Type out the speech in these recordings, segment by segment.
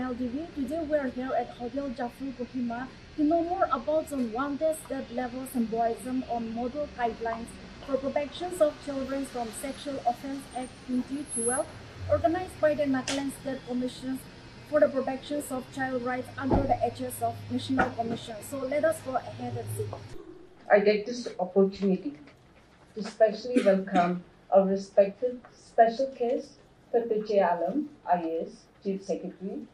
NLTV. Today we are here at Hotel Japfu Kohima to know more about the one-day state-level symposium on model guidelines for protection of children from Sexual Offence Act 2012, organized by the Nagaland State Commission for the Protection of Child Rights under the aegis of National Commission. So let us go ahead and see. I take this opportunity to specially welcome our respected special guest, POCSO Alun, IAS, Chief Secretary,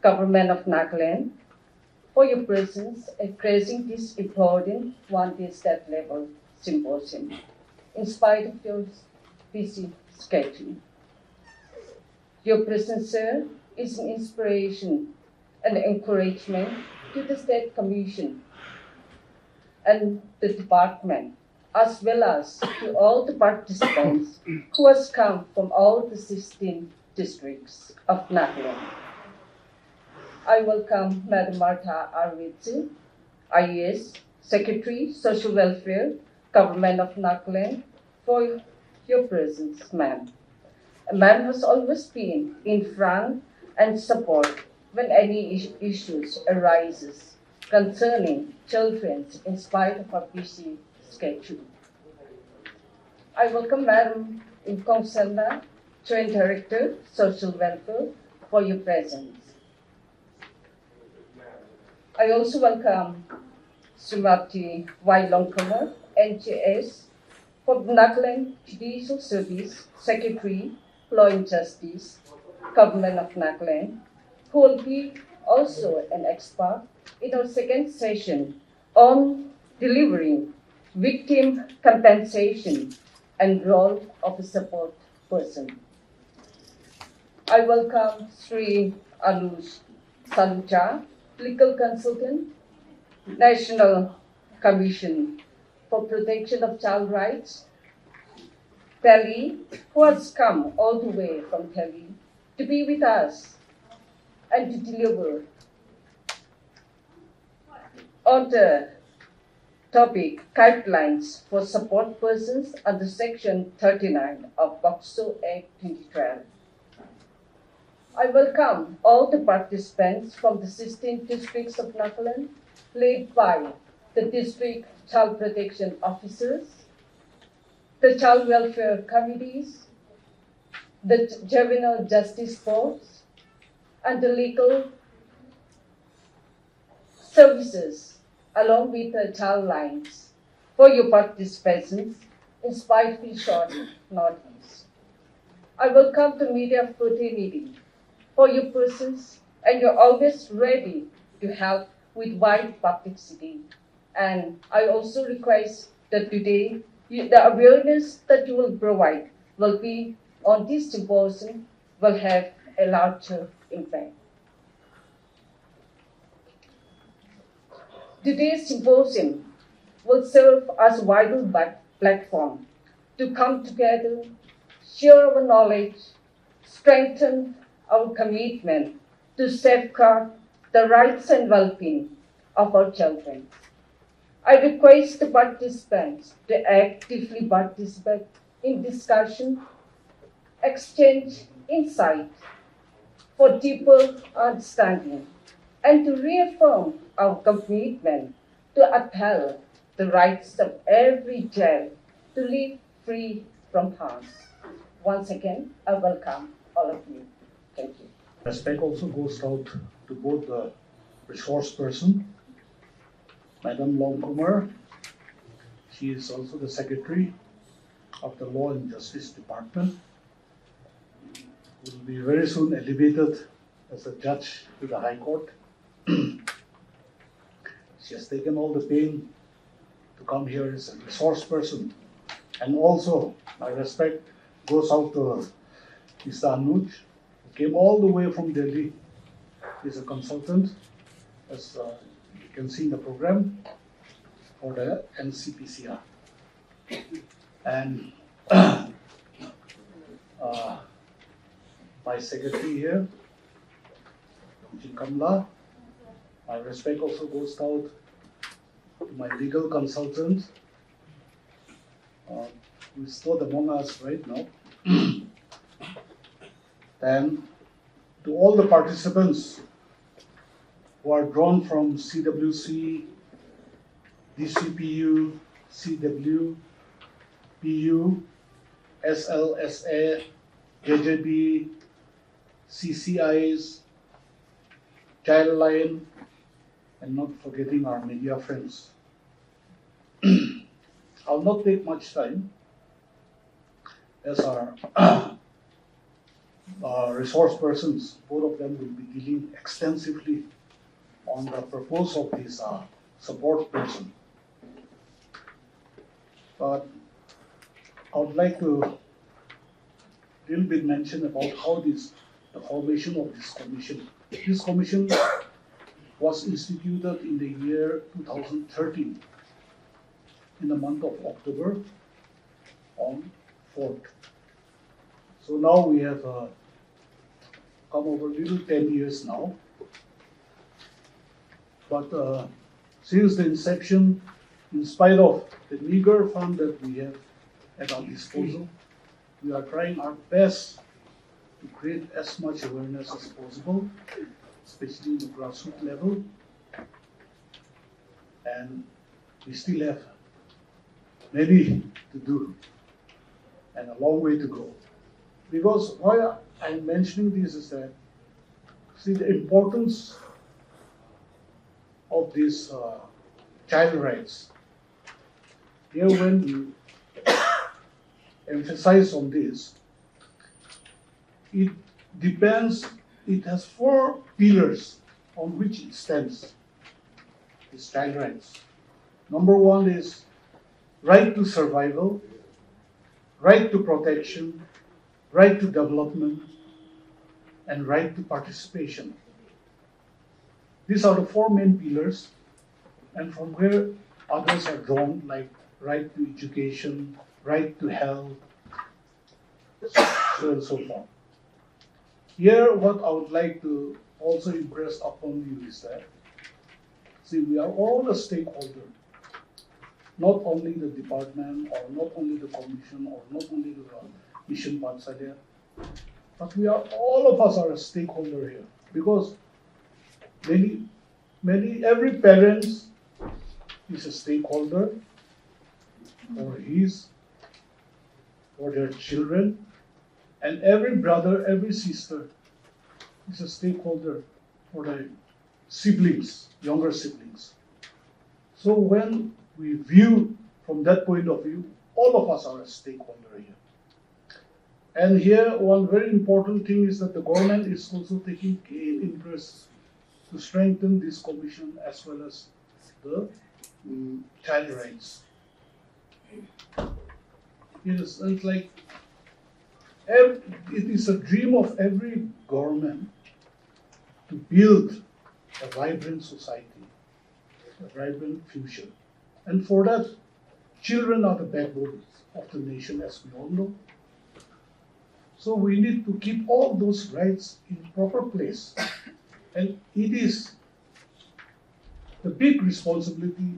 Government of Nagaland, for your presence at gracing this important one-day state-level symposium, in spite of your busy schedule. Your presence, sir, is an inspiration and encouragement to the State Commission and the department, as well as to all the participants who has come from all the 16 districts of Nagaland. I welcome Madam Martha Arwitsu, IAS, Secretary, Social Welfare, Government of Nagaland, for your presence, ma'am. A man has always been in front and support when any issues arises concerning children in spite of a busy schedule. I welcome Madam Imkong Selma, Joint Director, Social Welfare, for your presence. I also welcome Srimati Y. Longkumer, NJS, for Nagaland Judicial Service, Secretary, Law and Justice, Government of Nagaland, who will be also an expert in our second session on delivering victim compensation and role of a support person. I welcome Sri Anush Saluja, Legal Consultant, National Commission for Protection of Child Rights, Delhi, who has come all the way from Delhi to be with us and to deliver on the topic guidelines for support persons under Section 39 of POCSO Act 2012. I welcome all the participants from the 16 districts of Nagaland, led by the district child protection officers, the child welfare committees, the juvenile justice boards, and the legal services, along with the child lines, for your participation in spite of the short notice. I welcome the media fraternity for your presence, and you're always ready to help with wide publicity. And I also request that today, the awareness that you will provide will be on this symposium will have a larger impact. Today's symposium will serve as a vital platform to come together, share our knowledge, strengthen our commitment to safeguard the rights and well-being of our children. I request the participants to actively participate in discussion, exchange insight for deeper understanding, and to reaffirm our commitment to uphold the rights of every child to live free from harm. Once again, I welcome all of you. Thank you. Respect also goes out to both the resource person, Madam Longkumer. She is also the Secretary of the Law and Justice Department, who will be very soon elevated as a judge to the High Court. She has taken all the pain to come here as a resource person. And also, my respect goes out to Mr. Anuj, who came all the way from Delhi. He's a consultant, as you can see in the program, for the NCPCR. And my secretary here, Kamla. My respect also goes out to my legal consultant, who is not among us right now. And to all the participants who are drawn from CWC, DCPU, CW, PU, SLSA, JJB, CCIs, Childline, and not forgetting our media friends. I'll not take much time as our resource persons, both of them will be dealing extensively on the purpose of this support person. But I would like to little bit mention about how the formation of this commission. This commission was instituted in the year 2013, in the month of October on 4th. So now we have come over a little 10 years now. But since the inception, in spite of the meager fund that we have at our disposal, we are trying our best to create as much awareness as possible, especially in the grassroots level. And we still have many to do and a long way to go. Because why I'm mentioning this is that, see, the importance of these child rights. Here, when we emphasize on this, it depends, it has 4 pillars on which it stands, these child rights. Number 1 is right to survival, right to protection, right to development, and right to participation. These are the 4 main pillars, and from where others are drawn, like right to education, right to health, so and so forth. Here, what I would like to also impress upon you is that, see, we are all a stakeholder, not only the department, or not only the commission, or not only the mission Panchayat, but we are, all of us are a stakeholder here, because every parent is a stakeholder for their children, and every brother, every sister is a stakeholder for their siblings, younger siblings. So when we view from that point of view, all of us are a stakeholder here. And here, one very important thing is that the government is also taking keen interest to strengthen this commission as well as the child rights. It's like it is a dream of every government to build a vibrant society, a vibrant future. And for that, children are the backbone of the nation, as we all know. So we need to keep all those rights in proper place. And it is the big responsibility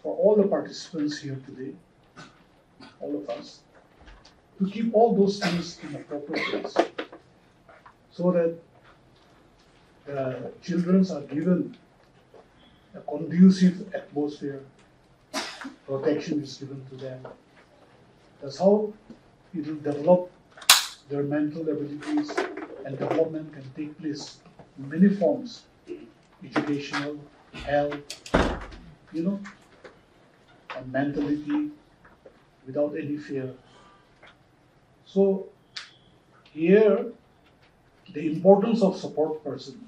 for all the participants here today, all of us, to keep all those things in a proper place, so that the children are given a conducive atmosphere, protection is given to them. That's how it will develop their mental abilities, and development can take place in many forms, educational, health, and mentality, without any fear. So here, the importance of support person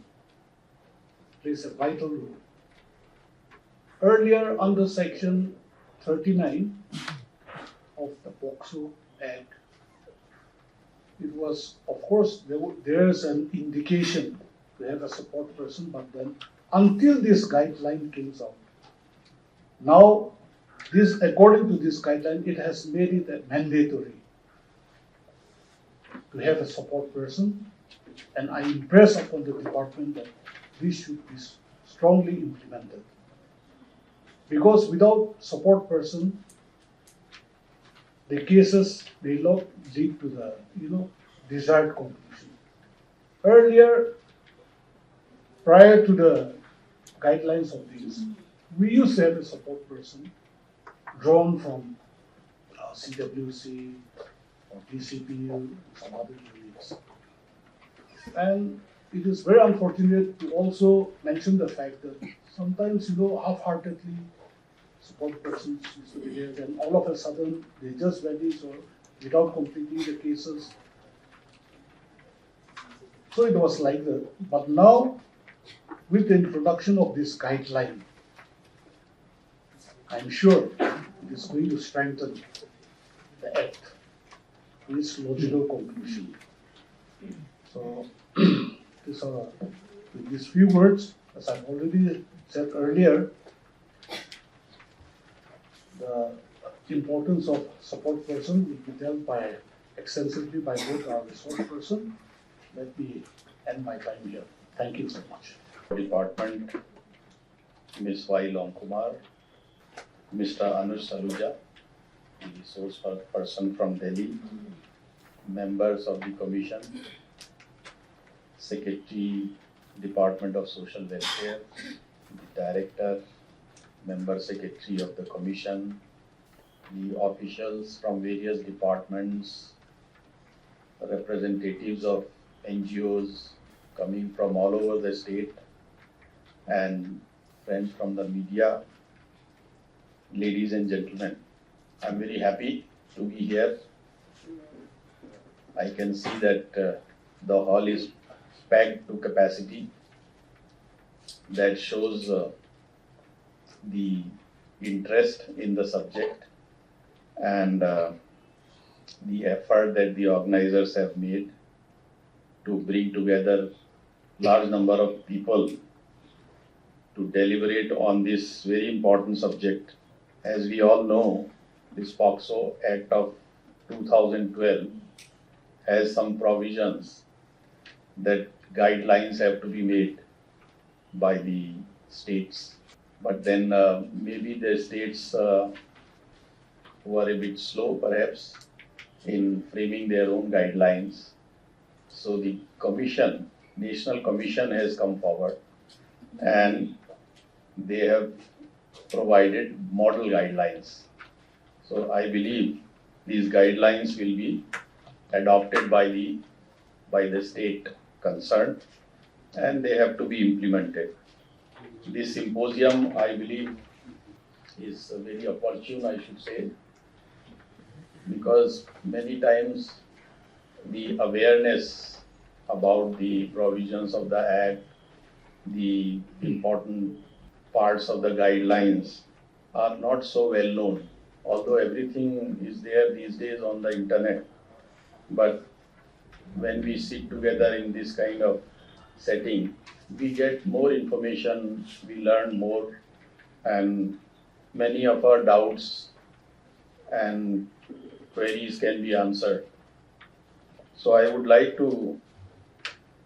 plays a vital role. Earlier, under Section 39 of the POCSO Act, it was, of course, there's an indication to have a support person, but then until this guideline came out, now according to this guideline, it has made it mandatory to have a support person, and I impress upon the department that this should be strongly implemented. Because without support person, the cases may not lead to the desired conclusion. Earlier, prior to the guidelines of these, we used to have a support person drawn from CWC or DCPU, some other units. And it is very unfortunate to also mention the fact that sometimes, half-heartedly support persons used to be there, and all of a sudden they just vanish or without completing the cases. So it was like that. But now, with the introduction of this guideline, I'm sure it is going to strengthen the Act to its logical conclusion. So, with these few words, as I've already said earlier, the importance of support person will be dealt by extensively by both our resource person. Let me end my time here. Thank you so much. Department, Ms. Y. Longkumer, Mr. Anush Saluja, the resource person from Delhi, members of the Commission, Secretary, Department of Social Welfare, the Director, Member Secretary of the Commission, the officials from various departments, representatives of NGOs coming from all over the state, and friends from the media, ladies and gentlemen. I'm very happy to be here. I can see that the hall is packed to capacity. That shows the interest in the subject and the effort that the organizers have made to bring together large number of people to deliberate on this very important subject. As we all know, this POCSO Act of 2012 has some provisions that guidelines have to be made by the states. But then maybe the states were a bit slow perhaps in framing their own guidelines. So the commission, National Commission has come forward and they have provided model guidelines. So I believe these guidelines will be adopted by the state concerned and they have to be implemented. This symposium, I believe, is very opportune, I should say, because many times the awareness about the provisions of the Act, the important parts of the guidelines are not so well known. Although everything is there these days on the internet, but when we sit together in this kind of setting, we get more information, we learn more, and many of our doubts and queries can be answered. So I would like to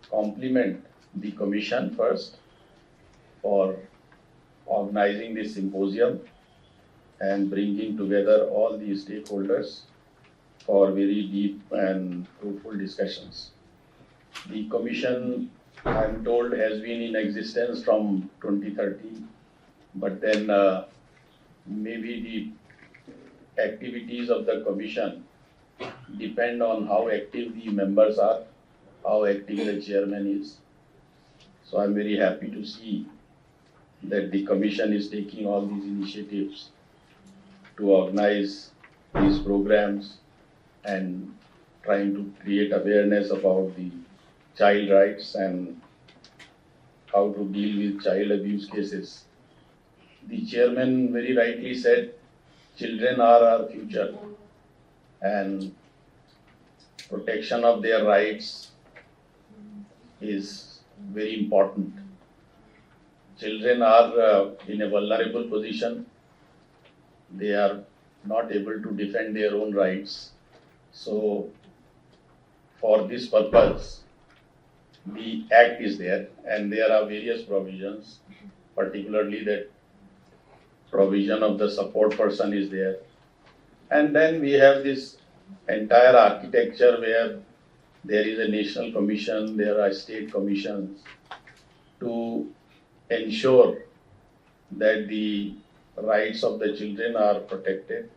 compliment the Commission first for organizing this symposium and bringing together all the stakeholders for very deep and fruitful discussions. The Commission, I am told, has been in existence from 2013, but then maybe the activities of the Commission depend on how active the members are, how active the chairman is. So I am very happy to see that the Commission is taking all these initiatives to organize these programs and trying to create awareness about the child rights and how to deal with child abuse cases. The chairman very rightly said, children are our future and protection of their rights is very important. Children are in a vulnerable position. They are not able to defend their own rights. So, for this purpose, the Act is there and there are various provisions, particularly that provision of the support person is there. And then we have this entire architecture where there is a national commission, there are state commissions to ensure that the rights of the children are protected,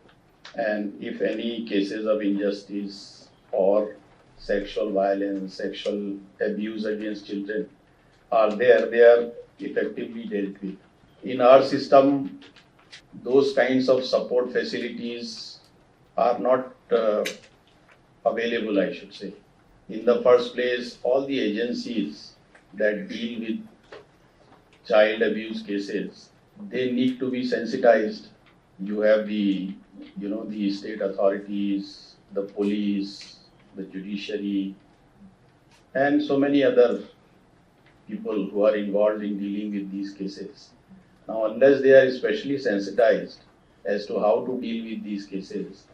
and if any cases of injustice or sexual violence, sexual abuse against children are there, they are effectively dealt with. In our system, those kinds of support facilities are not available, I should say. In the first place, all the agencies that deal with child abuse cases, they need to be sensitized. You have the state authorities, the police, the judiciary, and so many other people who are involved in dealing with these cases. Now, unless they are especially sensitized as to how to deal with these cases,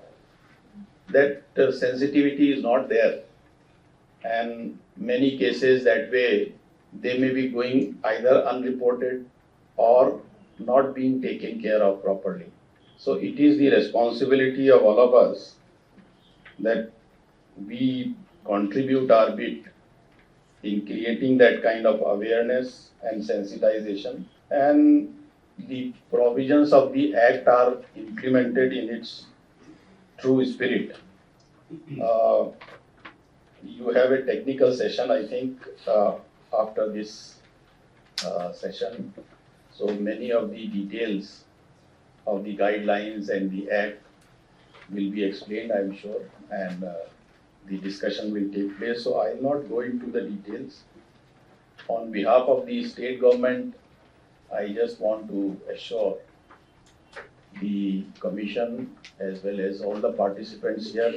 that sensitivity is not there. And many cases that way, they may be going either unreported or not being taken care of properly. So it is the responsibility of all of us that we contribute our bit in creating that kind of awareness and sensitization, and the provisions of the Act are implemented in its true spirit. You have a technical session, I think, after this session. So many of the details of the guidelines and the Act will be explained, I'm sure, and the discussion will take place. So I will not go into the details. On behalf of the state government, I just want to assure the Commission as well as all the participants here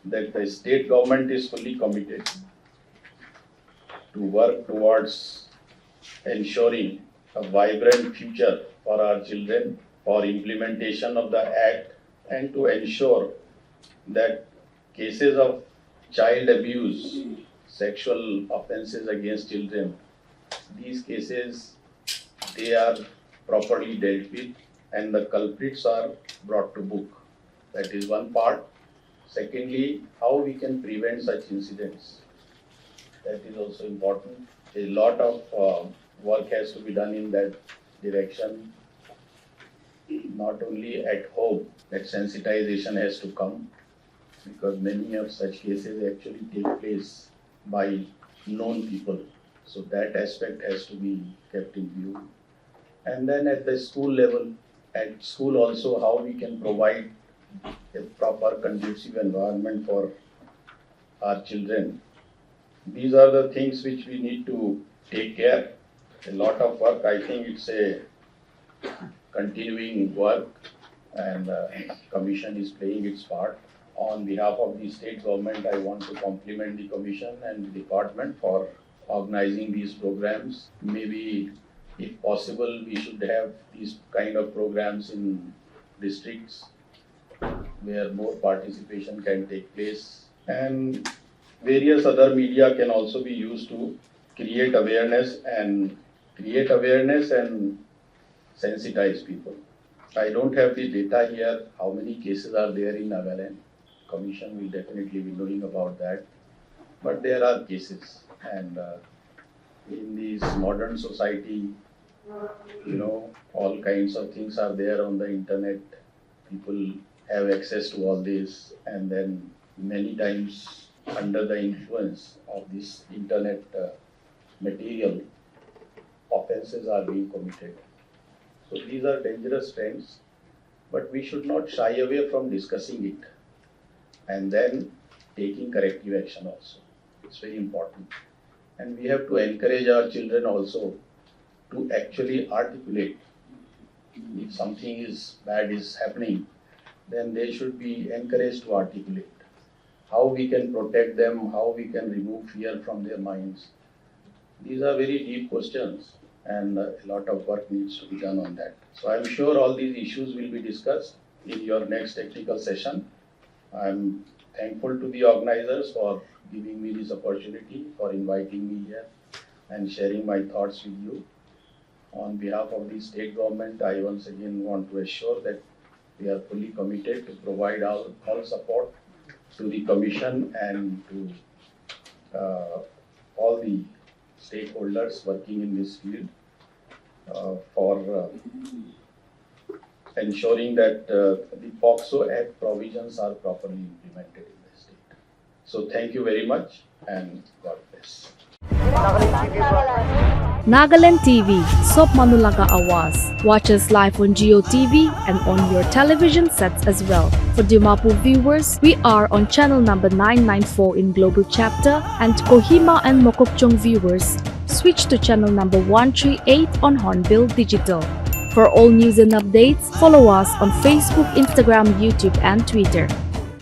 that the state government is fully committed to work towards ensuring a vibrant future for our children, for implementation of the Act, and to ensure that cases of child abuse, sexual offences against children, these cases, they are properly dealt with and the culprits are brought to book. That is one part. Secondly, how we can prevent such incidents. That is also important. A lot of work has to be done in that direction. Not only at home, that sensitization has to come, because many of such cases actually take place by known people. So that aspect has to be kept in view. And then at the school level, at school also, how we can provide a proper conducive environment for our children. These are the things which we need to take care. A lot of work, I think it's a continuing work, and Commission is playing its part. On behalf of the state government, I want to compliment the Commission and the department for organizing these programs. Maybe, if possible, we should have these kind of programs in districts where more participation can take place, and various other media can also be used to create awareness and sensitize people. I don't have the data here, how many cases are there in Nagaland. Commission will definitely be knowing about that. But there are cases, and in this modern society, all kinds of things are there on the internet. People have access to all this, and then many times under the influence of this internet material, offences are being committed. So these are dangerous trends, but we should not shy away from discussing it and then taking corrective action also. It's very important. And we have to encourage our children also to actually articulate. If something is bad is happening, then they should be encouraged to articulate how we can protect them, how we can remove fear from their minds. These are very deep questions, and a lot of work needs to be done on that. So I'm sure all these issues will be discussed in your next technical session. I'm thankful to the organizers for giving me this opportunity, for inviting me here and sharing my thoughts with you. On behalf of the state government, I once again want to assure that we are fully committed to provide all support to the Commission and to all the stakeholders working in this field. for ensuring that the POCSO Act provisions are properly implemented in the state. So thank you very much and God bless. Nagaland TV, Sob Manulaga Awas. Watch us live on Geo TV and on your television sets as well. For Dimapur viewers, we are on channel number 994 in Global Chapter, and Kohima and Mokokchung viewers, switch to channel number 138 on Hornbill Digital. For all news and updates, follow us on Facebook, Instagram, YouTube and Twitter.